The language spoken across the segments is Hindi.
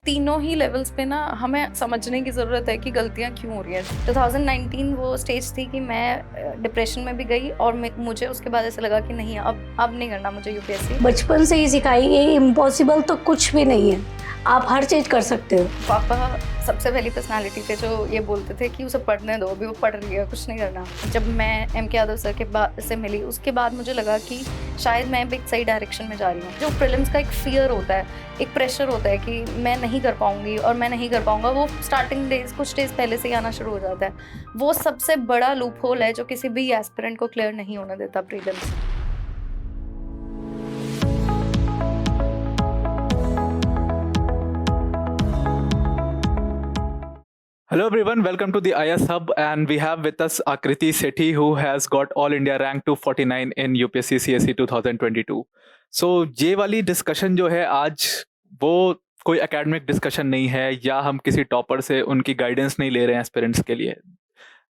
तीनों ही लेवल्स पे ना हमें समझने की ज़रूरत है कि गलतियाँ क्यों हो रही हैं। 2019 वो स्टेज थी कि मैं डिप्रेशन में भी गई और मुझे उसके बाद ऐसा लगा कि नहीं, अब नहीं करना मुझे यूपीएससी। बचपन से ही सिखाई गई इम्पॉसिबल तो कुछ भी नहीं है, आप हर चीज कर सकते हो। पापा सबसे पहली पर्सनालिटी थे जो ये बोलते थे कि उसे पढ़ने दो, अभी वो पढ़ रही है, कुछ नहीं करना। जब मैं एम.के. यादव सर के बाद से मिली, उसके बाद मुझे लगा कि शायद मैं भी एक सही डायरेक्शन में जा रही हूँ। जो प्रीलिम्स का एक फियर होता है, एक प्रेशर होता है कि मैं नहीं कर पाऊंगी और मैं नहीं कर पाऊंगा, वो स्टार्टिंग डेज कुछ डेज पहले से ही आना शुरू हो जाता है। वो सबसे बड़ा लूप होल है जो किसी भी एस्पिरेंट को क्लियर नहीं होने देता prelims. Hello everyone, welcome to the IS Hub, and we have with us Akriti Sethi, who has got All India Rank 249 in UPSC CSE 2022. So ये वाली डिस्कशन जो है आज, वो कोई एकेडमिक डिस्कशन नहीं है या हम किसी टॉपर से उनकी गाइडेंस नहीं ले रहे हैं एस्पिरेंट्स के लिए।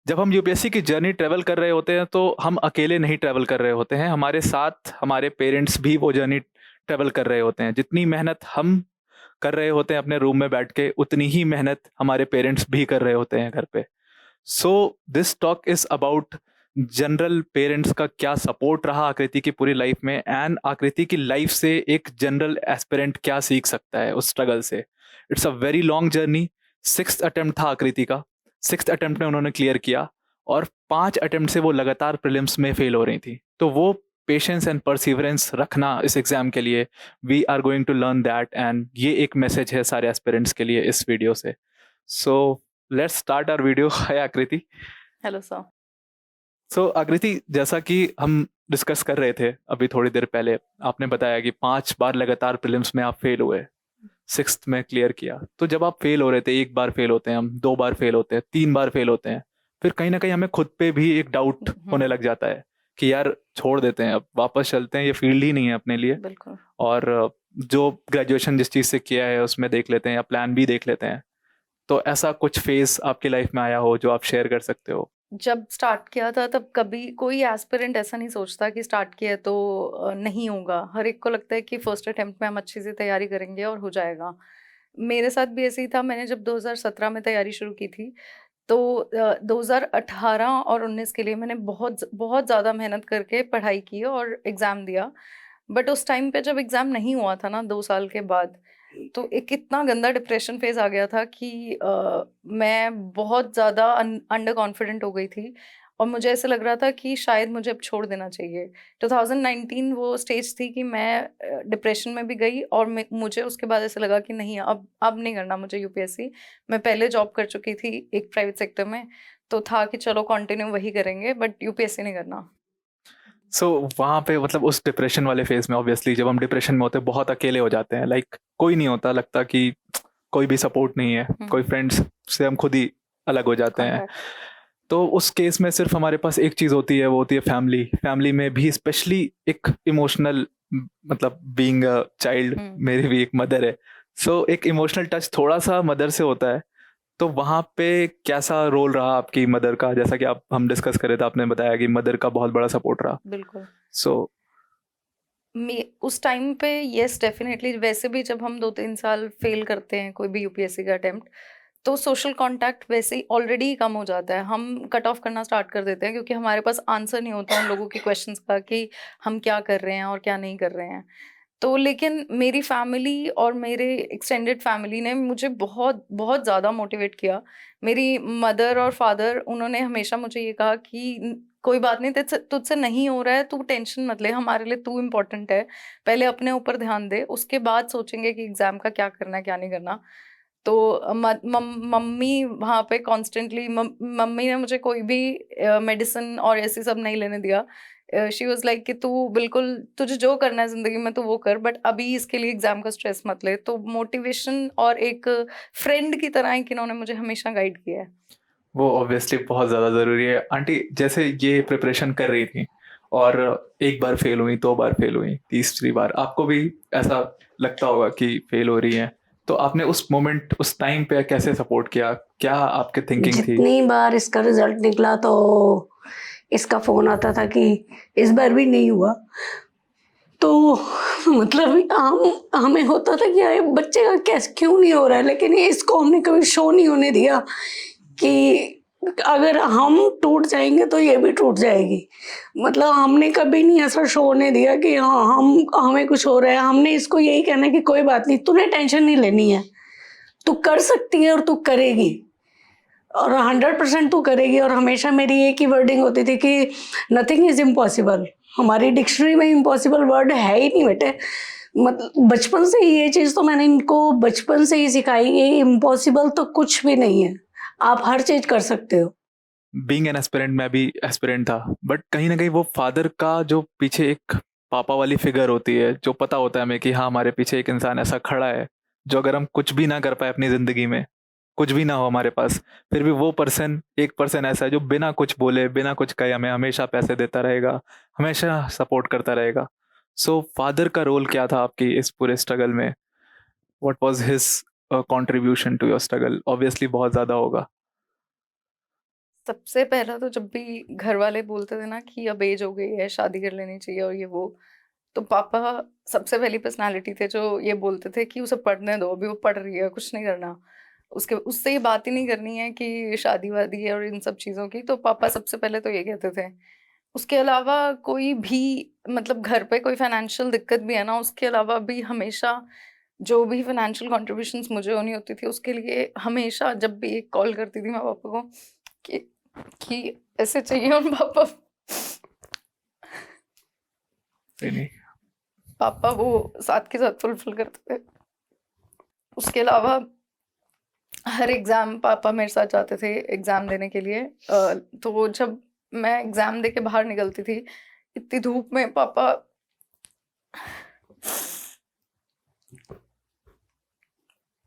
जब हम यूपीएससी की जर्नी ट्रेवल कर रहे होते हैं तो हम अकेले नहीं ट्रेवल कर रहे होते हैं, हमारे साथ हमारे पेरेंट्स भी वो जर्नी ट्रेवल कर रहे होते हैं। जितनी मेहनत हम कर रहे होते हैं अपने रूम में बैठ के, उतनी ही मेहनत हमारे पेरेंट्स भी कर रहे होते हैं घर पे। So this talk is about general parents का क्या सपोर्ट रहा आकृति की पूरी लाइफ में, एंड आकृति की लाइफ से एक जनरल एस्पिरेंट क्या सीख सकता है उस स्ट्रगल से। It's a very long journey. 6th attempt था आकृति का, 6th अटेम्प्ट में उन्होंने क्लियर किया और 5 अटेम्प्ट से वो लगातार प्रीलिम्स में फेल हो रही थी। तो वो पेशेंस एंड परसिवरेंस रखना इस एग्जाम के लिए, we are going to learn that, and ये एक मैसेज है सारे एस्पिरेंट्स के लिए इस वीडियो से। So let's start our video. Hi Aakriti. Hello sir. सो आकृति, जैसा कि हम डिस्कस कर रहे थे अभी थोड़ी देर पहले, आपने बताया कि 5 बार लगातार प्रीलिम्स में आप फेल हुए, 6th में क्लियर किया। तो जब आप फेल हो रहे थे, 1 बार फेल होते हैं हम, 2 बार फेल होते हैं, 3 बार फेल होते हैं, फिर कहीं ना कहीं हमें खुद पे भी एक डाउट होने लग जाता है कि यार छोड़ देते हैं, अब वापस चलते हैं, ये फील्ड ही नहीं है अपने लिए। बिल्कुल। और जो ग्रेजुएशन जिस चीज़ से किया है उसमें देख लेते हैं या प्लान भी देख लेते हैं। तो ऐसा कुछ फेज आपकी लाइफ में आया हो जो आप शेयर कर सकते हो? जब स्टार्ट किया था तब कभी कोई एस्पिरेंट ऐसा नहीं सोचता कि स्टार्ट किया है तो नहीं होगा। हर एक को लगता है कि फर्स्ट अटेम्प्ट में हम अच्छी सी तैयारी करेंगे और हो जाएगा। मेरे साथ भी ऐसे ही था। मैंने जब 2017 में तैयारी शुरू की थी तो 2018 और 19 के लिए मैंने बहुत बहुत ज़्यादा मेहनत करके पढ़ाई की और एग्ज़ाम दिया। बट उस टाइम पे जब एग्ज़ाम नहीं हुआ था ना 2 साल के बाद, तो एक इतना गंदा डिप्रेशन फेज़ आ गया था कि मैं बहुत ज़्यादा अंडर कॉन्फिडेंट हो गई थी और मुझे ऐसा लग रहा था कि शायद मुझे अब छोड़ देना चाहिए। 2019 वो स्टेज थी कि मैं डिप्रेशन में भी गई और मुझे उसके बाद ऐसा लगा कि नहीं, अब नहीं करना मुझे यूपीएससी। मैं पहले जॉब कर चुकी थी एक प्राइवेट सेक्टर में, तो था कि चलो कंटिन्यू वही करेंगे बट यूपीएससी नहीं करना। सो वहाँ पे मतलब उस डिप्रेशन वाले फेज में, ऑब्वियसली जब हम डिप्रेशन में होते हैं बहुत अकेले हो जाते हैं, लाइक कोई नहीं होता, लगता कि कोई भी सपोर्ट नहीं है, कोई फ्रेंड्स से हम खुद ही अलग हो जाते हैं। कॉन्टैक्ट। तो उस केस में सिर्फ हमारे पास एक चीज़ होती है, वो होती है फैमिली। फैमिली में भी स्पेशली एक इमोशनल, मतलब बीइंग अ चाइल्ड, मेरी भी एक मदर है, सो एक इमोशनल टच थोड़ा सा मदर से होता है। तो वहाँ पे कैसा रोल रहा आपकी मदर का? जैसा कि आप हम डिस्कस कर रहे थे, आपने बताया कि मदर का बहुत बड़ा सपोर्ट रहा। बिल्कुल। सो उस टाइम पे यस डेफिनेटली। वैसे भी जब हम 2-3 साल फेल करते हैं कोई भी यूपीएससी का अटेम्प्ट, तो सोशल कांटेक्ट वैसे ही ऑलरेडी कम हो जाता है। हम कट ऑफ करना स्टार्ट कर देते हैं क्योंकि हमारे पास आंसर नहीं होता उन लोगों के क्वेश्चंस का कि हम क्या कर रहे हैं और क्या नहीं कर रहे हैं। तो लेकिन मेरी फैमिली और मेरे एक्सटेंडेड फैमिली ने मुझे बहुत बहुत ज़्यादा मोटिवेट किया। मेरी मदर और फादर, उन्होंने हमेशा मुझे ये कहा कि कोई बात नहीं, तुझसे तुझसे नहीं हो रहा है, तू टेंशन मत ले, हमारे लिए तू इम्पोर्टेंट है, पहले अपने ऊपर ध्यान दे, उसके बाद सोचेंगे कि एग्ज़ाम का क्या करना है क्या नहीं करना। तो मम्मी वहाँ पे कॉन्स्टेंटली, मम्मी ने मुझे कोई भी मेडिसिन और ऐसे सब नहीं लेने दिया। शी वाज लाइक कि तू बिल्कुल, तुझे जो करना है ज़िंदगी में तू वो कर, बट अभी इसके लिए एग्ज़ाम का स्ट्रेस मत ले। तो मोटिवेशन और एक फ्रेंड की तरह एक इन्होंने मुझे हमेशा गाइड किया है। वो ऑब्वियसली बहुत ज़्यादा ज़रूरी है। आंटी, जैसे ये प्रिपरेशन कर रही थी और 1 बार फेल हुई, 2 बार फेल हुई, तीसरी बार आपको भी ऐसा लगता होगा कि फेल हो रही है, तो आपने उस मोमेंट, उस टाइम पे कैसे सपोर्ट किया? क्या आपके थिंकिंग थी? जितनी बार इसका रिजल्ट निकला तो इसका फोन आता था कि इस बार भी नहीं हुआ, तो मतलब हमें होता था कि यार बच्चे का कैसे क्यों नहीं हो रहा है, लेकिन इसको हमने कभी शो नहीं होने दिया कि अगर हम टूट जाएंगे तो ये भी टूट जाएगी। मतलब हमने कभी नहीं ऐसा शो होने दिया कि हाँ हमें कुछ हो रहा है। हमने इसको यही कहना है कि कोई बात नहीं, तूने टेंशन नहीं लेनी है, तू कर सकती है और तू करेगी, और 100% तू करेगी। और हमेशा मेरी एक ही वर्डिंग होती थी कि नथिंग इज इम्पॉसिबल। हमारी डिक्शनरी में इम्पॉसिबल वर्ड है ही नहीं बेटे। मतलब बचपन से ही ये चीज़ तो मैंने इनको बचपन से ही सिखाई कि इम्पॉसिबल तो कुछ भी नहीं है, आप हर चीज़ कर सकते हो। बीइंग एन एस्पिरेंट, मैं भी एस्पिरेंट था, बट कहीं ना कहीं वो फादर का जो पीछे एक पापा वाली फिगर होती है, जो पता होता है हमें कि हाँ हमारे पीछे एक इंसान ऐसा खड़ा है जो अगर हम कुछ भी ना कर पाए अपनी जिंदगी में, कुछ भी ना हो हमारे पास, फिर भी वो पर्सन, एक पर्सन ऐसा है जो बिना कुछ बोले बिना कुछ कहे हमें हमेशा पैसे देता रहेगा, हमेशा सपोर्ट करता रहेगा। सो फादर का रोल क्या था आपकी इस पूरे स्ट्रगल में? What was his contribution to your struggle? Obviously बहुत ज्यादा होगा। सबसे पहला तो जब भी घर वाले बोलते थे ना कि अब एज हो गई है, शादी कर लेनी चाहिए और ये वो, तो पापा सबसे पहली पर्सनालिटी थे जो ये बोलते थे कि उसे पढ़ने दो, अभी वो पढ़ रही है, कुछ नहीं करना, उसके उससे ये बात ही नहीं करनी है कि शादी वादी है और इन सब चीज़ों की। तो पापा सबसे पहले तो ये कहते थे। उसके अलावा कोई भी, मतलब घर पे कोई फाइनेंशियल दिक्कत भी है ना, उसके अलावा भी हमेशा जो भी फाइनेंशियल कॉन्ट्रीब्यूशंस मुझे होनी होती थी उसके लिए हमेशा जब भी एक कॉल करती थी मैं पापा को कि ऐसे चाहिए, और पापा नहीं। पापा वो साथ के साथ फुलफिल करते थे। उसके अलावा हर एग्ज़ाम पापा मेरे साथ जाते थे एग्ज़ाम देने के लिए। तो जब मैं एग्ज़ाम दे के बाहर निकलती थी, इतनी धूप में पापा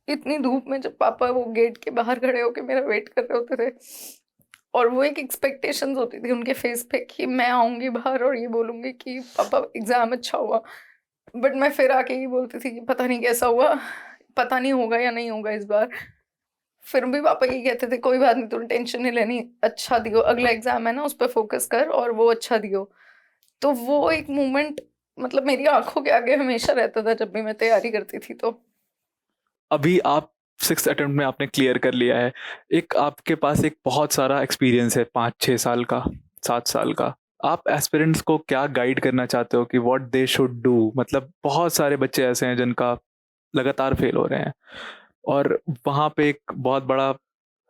इतनी धूप में जब पापा वो गेट के बाहर खड़े होके मेरा वेट कर रहे होते थे, और वो एक एक्सपेक्टेशंस होती थी उनके फेस पे कि मैं आऊँगी बाहर और ये बोलूँगी कि पापा एग्ज़ाम अच्छा हुआ। बट मैं फिर आके ये बोलती थी कि पता नहीं कैसा हुआ, पता नहीं होगा या नहीं होगा इस बार। फिर भी पापा ये कहते थे कोई बात नहीं, तूने टेंशन नहीं लेनी, अच्छा दियो, अगला एग्ज़ाम है ना उस पे फ़ोकस कर और वो अच्छा दियो। तो वो एक मोमेंट मतलब मेरी आँखों के आगे हमेशा रहता था जब भी मैं तैयारी करती थी तो। अभी आप 6th अटेम्प्ट में आपने क्लियर कर लिया है, एक आपके पास एक बहुत सारा एक्सपीरियंस है, 5-6 साल का, 7 साल का। आप एस्पिरेंट्स को क्या गाइड करना चाहते हो कि व्हाट दे शुड डू? मतलब बहुत सारे बच्चे ऐसे हैं जिनका लगातार फेल हो रहे हैं, और वहाँ पे एक बहुत बड़ा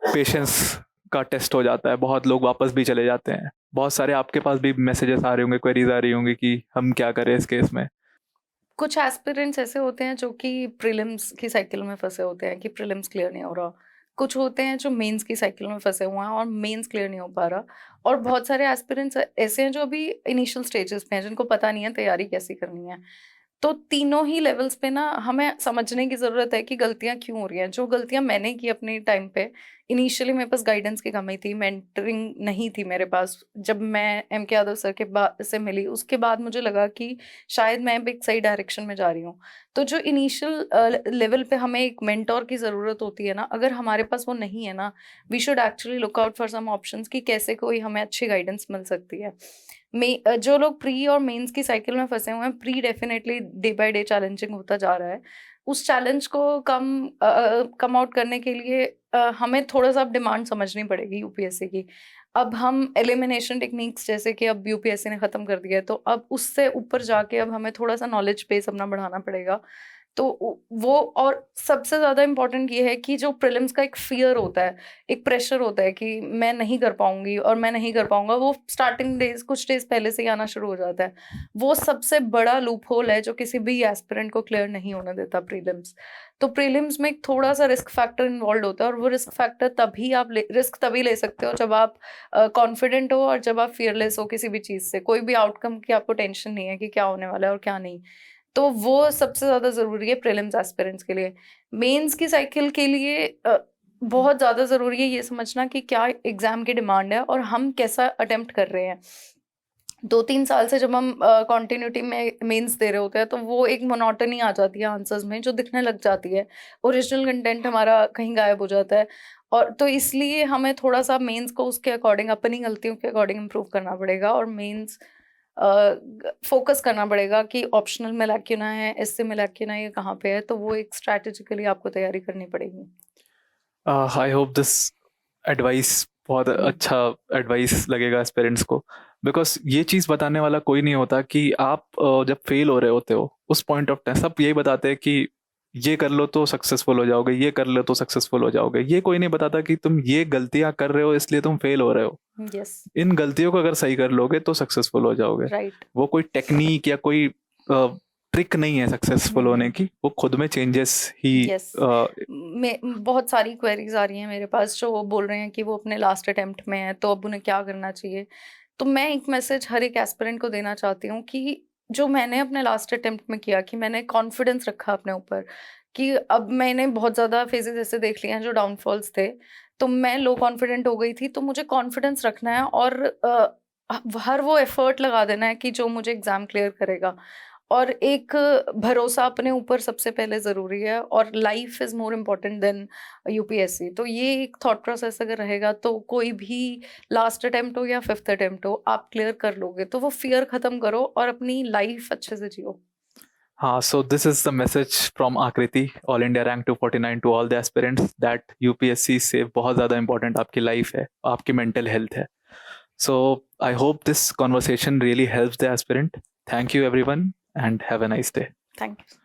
पेशेंस का टेस्ट हो जाता है, बहुत लोग वापस भी चले जाते हैं। बहुत सारे आपके पास भी मैसेजेस आ रहे होंगे, क्वेरीज आ रही होंगी कि हम क्या करें इस केस में। कुछ एस्पिरेंट्स ऐसे होते हैं जो कि प्रीलिम्स की साइकिल में फंसे होते हैं कि प्रीलिम्स क्लियर नहीं हो रहा। कुछ होते हैं जो मेंस की साइकिल में फंसे हुए हैं और मेंस क्लियर नहीं हो पा रहा। और बहुत सारे एस्पिरेंट्स ऐसे हैं जो अभी इनिशियल स्टेजेस पे हैं, जिनको पता नहीं है तैयारी कैसी करनी है। तो तीनों ही लेवल्स पे ना हमें समझने की ज़रूरत है कि गलतियाँ क्यों हो रही हैं। जो गलतियाँ मैंने की अपने टाइम पे, इनिशियली मेरे पास गाइडेंस की कमी थी, मेंटरिंग नहीं थी मेरे पास। जब मैं एम के यादव सर के बाद से मिली, उसके बाद मुझे लगा कि शायद मैं अब एक सही डायरेक्शन में जा रही हूँ। तो जो इनिशियल लेवल पे हमें एक मेंटर की ज़रूरत होती है ना, अगर हमारे पास वो नहीं है ना, we should actually look out for some options कि कैसे कोई हमें अच्छी गाइडेंस मिल सकती है। जो लोग प्री और मेंस की साइकिल में फंसे हुए हैं, pre definitely day by day challenging होता जा रहा है। उस चैलेंज को कम आउट करने के लिए हमें थोड़ा सा अब डिमांड समझनी पड़ेगी यूपीएससी की। अब हम एलिमिनेशन टेक्निक्स जैसे कि अब यूपीएससी ने खत्म कर दिया है, तो अब उससे ऊपर जाके अब हमें थोड़ा सा नॉलेज बेस अपना बढ़ाना पड़ेगा। तो वो, और सबसे ज़्यादा इम्पोर्टेंट ये है कि जो प्रीलिम्स का एक फ़ियर होता है, एक प्रेशर होता है कि मैं नहीं कर पाऊँगी और मैं नहीं कर पाऊँगा, वो स्टार्टिंग डेज़ कुछ डेज़ पहले से ही आना शुरू हो जाता है। वो सबसे बड़ा लूप होल है जो किसी भी एस्पिरेंट को क्लियर नहीं होने देता प्रीलिम्स। तो प्रीलिम्स में एक थोड़ा-सा रिस्क फैक्टर इन्वॉल्व्ड होता है, और वो रिस्क फैक्टर रिस्क तभी ले सकते हो जब आप कॉन्फिडेंट हो और जब आप फ़ियरलेस हो किसी भी चीज़ से। कोई भी आउटकम की आपको टेंशन नहीं है कि क्या होने वाला है और क्या नहीं। तो वो सबसे ज़्यादा ज़रूरी है प्रीलिम्स एस्पिरेंट्स के लिए। मेंस की साइकिल के लिए बहुत ज़्यादा ज़रूरी है ये समझना कि क्या एग्ज़ाम की डिमांड है और हम कैसा अटेम्प्ट कर रहे हैं। 2-3 साल से जब हम कंटिन्यूटी में मेंस दे रहे होते हैं, तो वो एक मोनोटनी आ जाती है आंसर्स में, जो दिखने लग जाती है। ओरिजिनल कंटेंट हमारा कहीं गायब हो जाता है, और तो इसलिए हमें थोड़ा-सा मेंस को उसके अकॉर्डिंग, अपनी गलतियों के अकॉर्डिंग इम्प्रूव करना पड़ेगा। और मेंस फोकस करना पड़ेगा कि ऑप्शनल में लैक्यूना है, एससी में लैक्यूना ये कहाँ पे है, तो वो एक स्ट्रैटेजिकली आपको तैयारी करनी पड़ेगी। आई होप दिस एडवाइस बहुत अच्छा एडवाइस लगेगा एस्पिरेंट्स को, बिकॉज ये चीज़ बताने वाला कोई नहीं होता कि आप जब फेल हो रहे होते हो उस पॉइंट ऑफ टाइम सब यही बताते हैं कि ये कर लो तो सक्सेसफुल हो जाओगे, ये कर लो तो सक्सेसफुल हो जाओगे। ये कोई नहीं बताता कि तुम ये गलतियां कर रहे हो इसलिए तुम फेल हो रहे हो। यस, इन गलतियों को अगर सही कर लोगे तो सक्सेसफुल हो जाओगे। राइट। वो कोई टेक्निक या कोई ट्रिक नहीं है सक्सेसफुल होने की, वो खुद में चेंजेस ही यस, बहुत सारी क्वेरीज आ रही हैं मेरे पास जो बोल रहे हैं कि वो अपने लास्ट अटेम्प्ट में है, तो अब उन्हें क्या करना चाहिए। तो मैं एक मैसेज हर एक एस्पिरेंट को देना चाहती हूँ कि जो मैंने अपने लास्ट अटेम्प्ट में किया, कि मैंने कॉन्फिडेंस रखा अपने ऊपर, कि अब मैंने बहुत ज़्यादा फेजेस ऐसे देख लिए हैं जो डाउनफॉल्स थे, तो मैं लो कॉन्फिडेंट हो गई थी, तो मुझे कॉन्फिडेंस रखना है और हर वो एफर्ट लगा देना है कि जो मुझे एग्ज़ाम क्लियर करेगा। और एक भरोसा अपने ऊपर सबसे पहले ज़रूरी है, और life is more important then UPSC. तो ये एक थॉट प्रोसेस अगर रहेगा तो कोई भी लास्ट अटेम्प्ट हो या फिफ्थ अटेम्प्ट हो, आप क्लियर कर लोगे। तो वो फियर ख़त्म करो और अपनी लाइफ अच्छे से जियो। हाँ, so this is the message from Aakriti, all India rank 249, to all the aspirants that UPSC से बहुत ज़्यादा इंपॉर्टेंट आपकी लाइफ है, आपकी मेंटल हेल्थ है। So I hope this conversation really helps the aspirant. Thank you everyone and have a nice day. Thank you.